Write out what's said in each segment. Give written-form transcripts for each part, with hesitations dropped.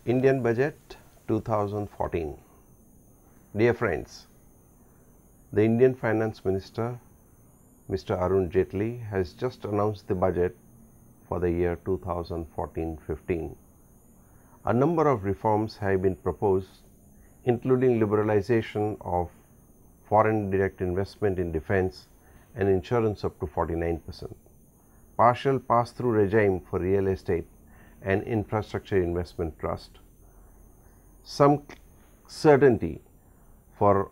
Indian Budget 2014. Dear friends, the Indian Finance Minister Mr. Arun Jaitley has just announced the budget for the year 2014-15. A number of reforms have been proposed, including liberalization of foreign direct investment in defense and insurance up to 49%, partial pass-through regime for real estate and infrastructure investment trust, some certainty for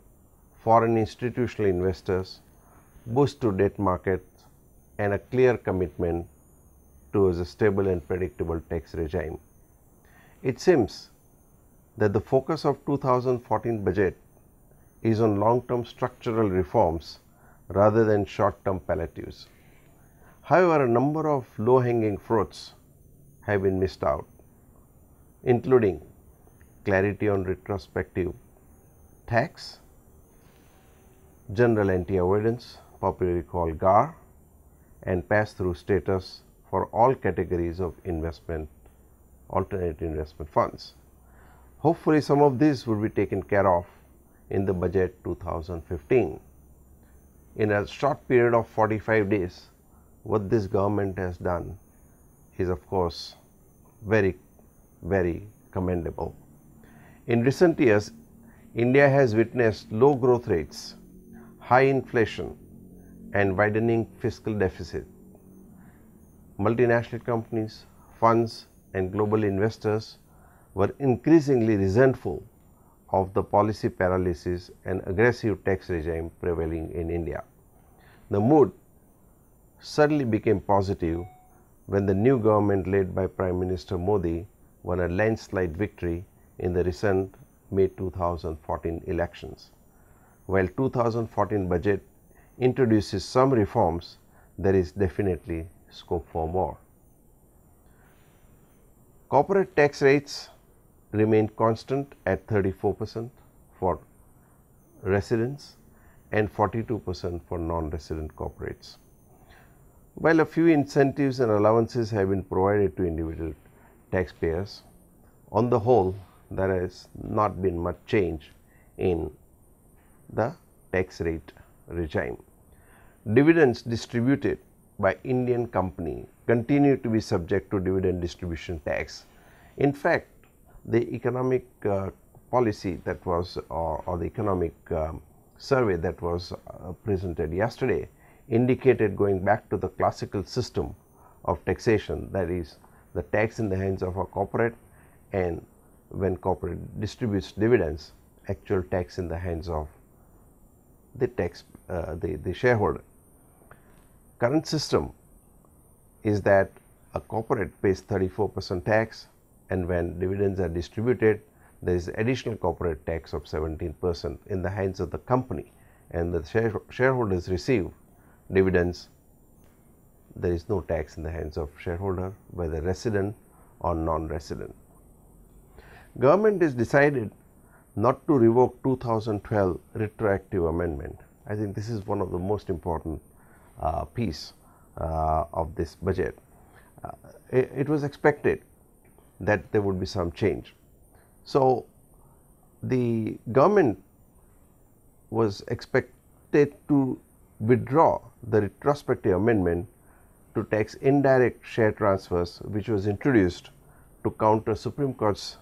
foreign institutional investors, boost to debt markets, and a clear commitment towards a stable and predictable tax regime. It seems that the focus of 2014 budget is on long-term structural reforms rather than short-term palliatives. However, a number of low-hanging fruits have been missed out, including clarity on retrospective tax, general anti-avoidance, popularly called GAR, and pass-through status for all categories of alternate investment funds. Hopefully, some of these will be taken care of in the budget 2015. In a short period of 45 days, what this government has done is of course very commendable. In recent years, India has witnessed low growth rates, high inflation and widening fiscal deficit. Multinational companies, funds and global investors were increasingly resentful of the policy paralysis and aggressive tax regime prevailing in India. The mood suddenly became positive when the new government led by Prime Minister Modi won a landslide victory in the recent May 2014 elections. While 2014 budget introduces some reforms, there is definitely scope for more. Corporate tax rates remain constant at 34% for residents and 42% for non-resident corporates. While a few incentives and allowances have been provided to individual taxpayers, on the whole there has not been much change in the tax rate regime. Dividends distributed by Indian company continue to be subject to dividend distribution tax. In fact, the economic policy that was or the economic survey that was presented yesterday indicated going back to the classical system of taxation, that is the tax in the hands of a corporate, and when corporate distributes dividends, actual tax in the hands of the shareholder. Current system is that a corporate pays 34% tax, and when dividends are distributed, there is additional corporate tax of 17% in the hands of the company, and the shareholders receive dividends. There is no tax in the hands of shareholder, whether resident or non-resident. Government has decided not to revoke 2012 retroactive amendment. I think this is one of the most important piece of this budget. It was expected that there would be some change. So the government was expected to withdraw the retrospective amendment to tax indirect share transfers, which was introduced to counter Supreme Court's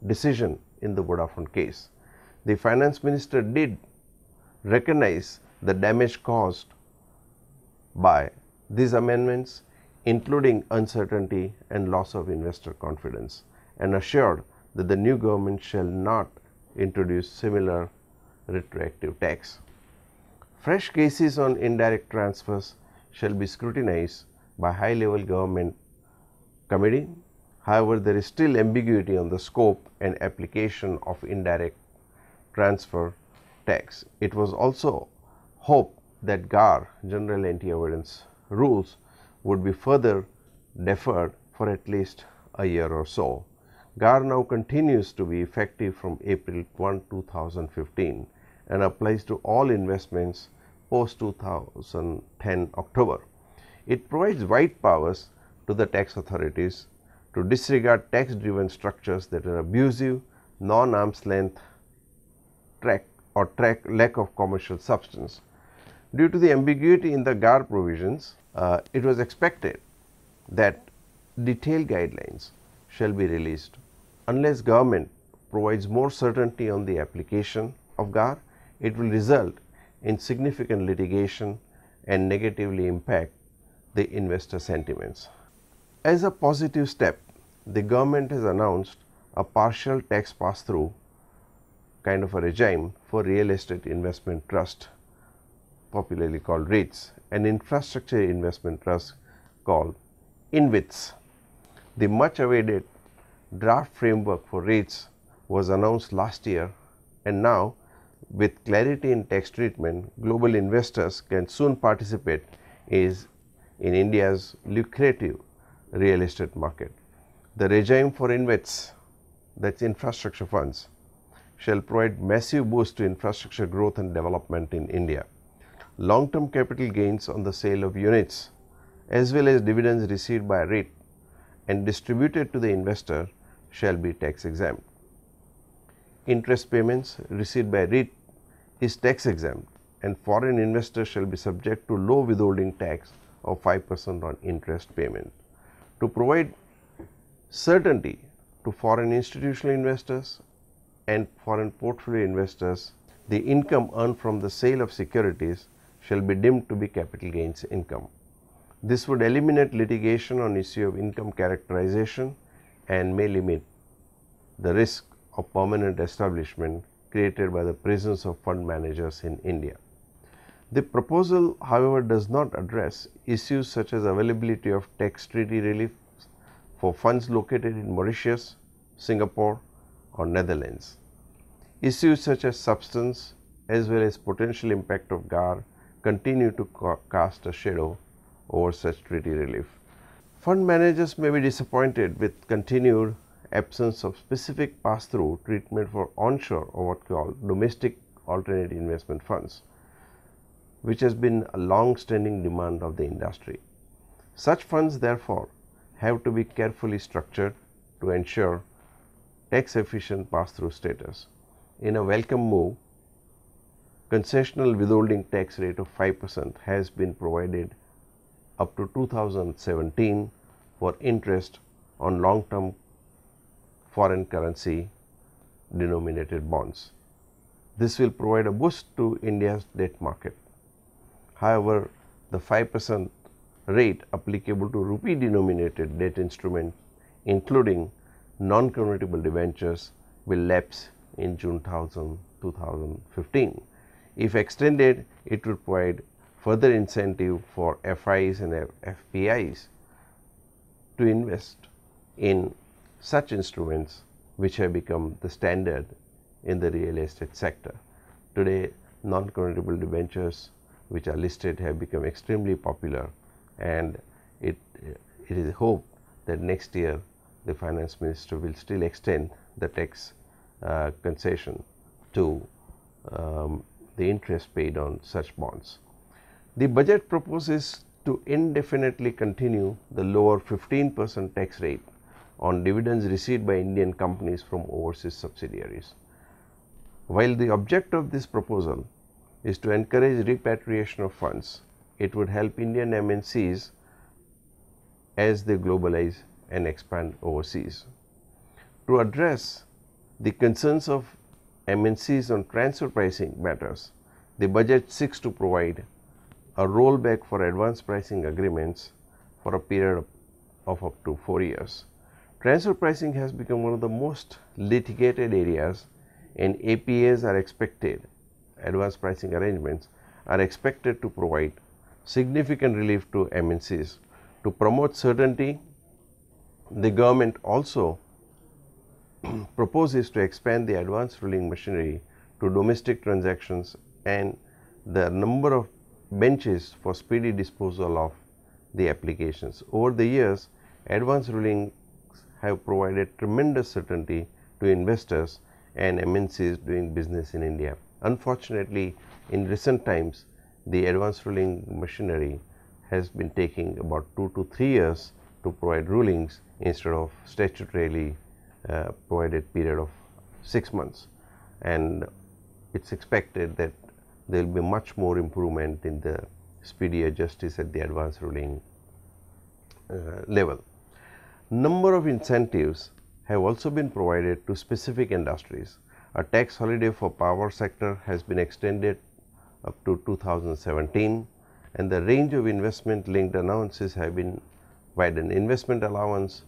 decision in the Vodafone case. The finance minister did recognize the damage caused by these amendments, including uncertainty and loss of investor confidence, and assured that the new government shall not introduce similar retroactive tax. Fresh cases on indirect transfers shall be scrutinized by high-level government committee. However, there is still ambiguity on the scope and application of indirect transfer tax. It was also hoped that GAR, general anti-avoidance rules, would be further deferred for at least a year or so. GAR now continues to be effective from April 1, 2015 and applies to all investments post 2010 October. It provides wide powers to the tax authorities to disregard tax-driven structures that are abusive, non-arm's length lack of commercial substance. Due to the ambiguity in the GAR provisions, it was expected that detailed guidelines shall be released. Unless government provides more certainty on the application of GAR, it will result in significant litigation and negatively impact the investor sentiments. As a positive step, the government has announced a partial tax pass-through kind of a regime for real estate investment trust, popularly called REITs, and infrastructure investment trust called InvITs. The much awaited draft framework for REITs was announced last year, and now with clarity in tax treatment, global investors can soon participate in India's lucrative real estate market. The regime for InvITs, that is infrastructure funds, shall provide massive boost to infrastructure growth and development in India. Long-term capital gains on the sale of units as well as dividends received by a REIT and distributed to the investor shall be tax exempt. Interest payments received by REIT is tax exempt, and foreign investors shall be subject to low withholding tax of 5% on interest payment. To provide certainty to foreign institutional investors and foreign portfolio investors, the income earned from the sale of securities shall be deemed to be capital gains income. This would eliminate litigation on issue of income characterization and may limit the risk of permanent establishment created by the presence of fund managers in India. The proposal, however, does not address issues such as availability of tax treaty relief for funds located in Mauritius, Singapore or Netherlands. Issues such as substance as well as potential impact of GAR continue to cast a shadow over such treaty relief. Fund managers may be disappointed with continued absence of specific pass-through treatment for onshore or what called domestic alternate investment funds, which has been a long-standing demand of the industry. Such funds therefore have to be carefully structured to ensure tax efficient pass-through status. In a welcome move, concessional withholding tax rate of 5% has been provided up to 2017 for interest on long-term foreign currency denominated bonds. This will provide a boost to India's debt market. However, the 5% rate applicable to rupee denominated debt instruments, including non-convertible debentures, will lapse in June 2015. If extended, it would provide further incentive for FIs and FPIs to invest in such instruments which have become the standard in the real estate sector. Today, non-convertible debentures which are listed have become extremely popular, and it is hoped that next year the finance minister will still extend the tax concession to the interest paid on such bonds. The budget proposes to indefinitely continue the lower 15% tax rate on dividends received by Indian companies from overseas subsidiaries. While the object of this proposal is to encourage repatriation of funds, it would help Indian MNCs as they globalize and expand overseas. To address the concerns of MNCs on transfer pricing matters, the budget seeks to provide a rollback for advance pricing agreements for a period of up to 4 years. Transfer pricing has become one of the most litigated areas, and APAs are expected, advance pricing arrangements are expected to provide significant relief to MNCs. To promote certainty, the government also proposes to expand the advance ruling machinery to domestic transactions and the number of benches for speedy disposal of the applications. Over the years, advance rulings have provided tremendous certainty to investors and MNCs doing business in India. Unfortunately, in recent times, the advance ruling machinery has been taking about 2 to 3 years to provide rulings instead of statutorily provided period of 6 months, and it's expected that there will be much more improvement in the speedier justice at the advanced ruling level. Number of incentives have also been provided to specific industries. A tax holiday for power sector has been extended up to 2017, and the range of investment linked allowances have been widened. Investment allowance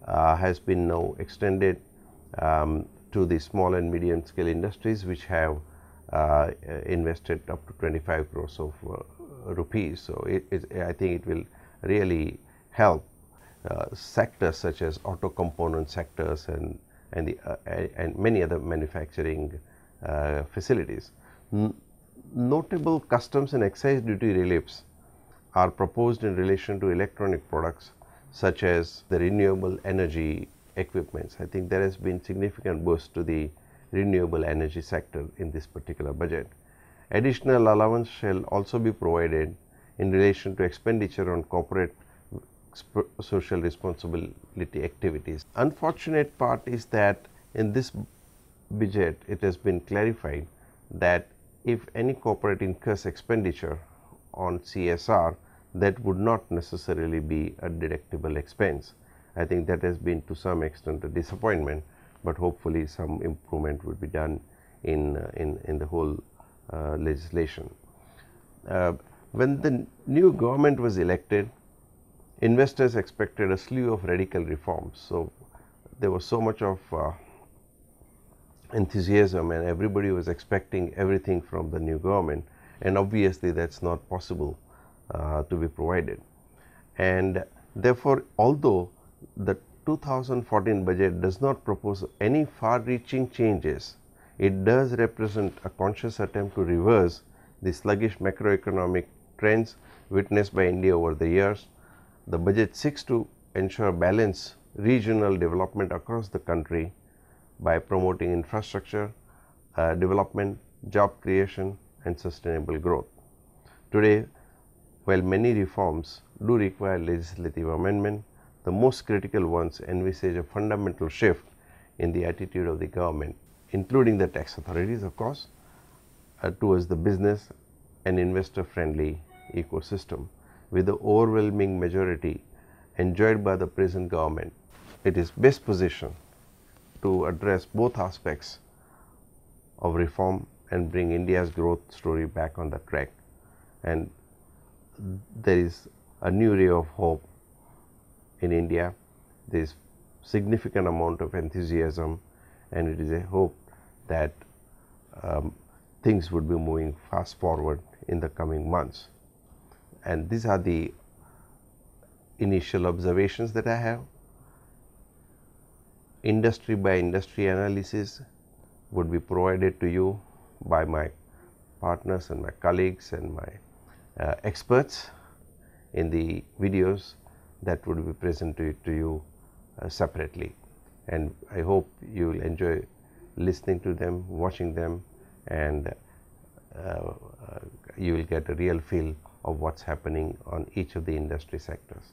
has been now extended to the small and medium scale industries which have invested up to 25 crores of rupees. So, I think it will really help sectors such as auto component sectors and many other manufacturing facilities. Notable customs and excise duty reliefs are proposed in relation to electronic products such as the renewable energy equipments. I think there has been significant boost to the renewable energy sector in this particular budget. Additional allowance shall also be provided in relation to expenditure on corporate social responsibility activities. Unfortunate part is that in this budget it has been clarified that if any corporate incurs expenditure on CSR, that would not necessarily be a deductible expense. I think that has been to some extent a disappointment, but hopefully some improvement will be done in the whole legislation. When the new government was elected, investors expected a slew of radical reforms. So, there was so much of enthusiasm and everybody was expecting everything from the new government, and obviously that is not possible to be provided. And therefore, although the 2014 budget does not propose any far reaching changes, it does represent a conscious attempt to reverse the sluggish macroeconomic trends witnessed by India over the years. The budget seeks to ensure balanced regional development across the country by promoting infrastructure development, job creation and sustainable growth. Today, while many reforms do require legislative amendment, the most critical ones envisage a fundamental shift in the attitude of the government, including the tax authorities of course, towards the business and investor friendly ecosystem. With the overwhelming majority enjoyed by the present government, it is best positioned to address both aspects of reform and bring India's growth story back on the track. And there is a new ray of hope in India. There is significant amount of enthusiasm, and it is a hope that things would be moving fast forward in the coming months. And these are the initial observations that I have. Industry by industry analysis would be provided to you by my partners and my colleagues and my experts in the videos that would be presented to you separately, and I hope you will enjoy listening to them, watching them, and you will get a real feel of what's happening on each of the industry sectors.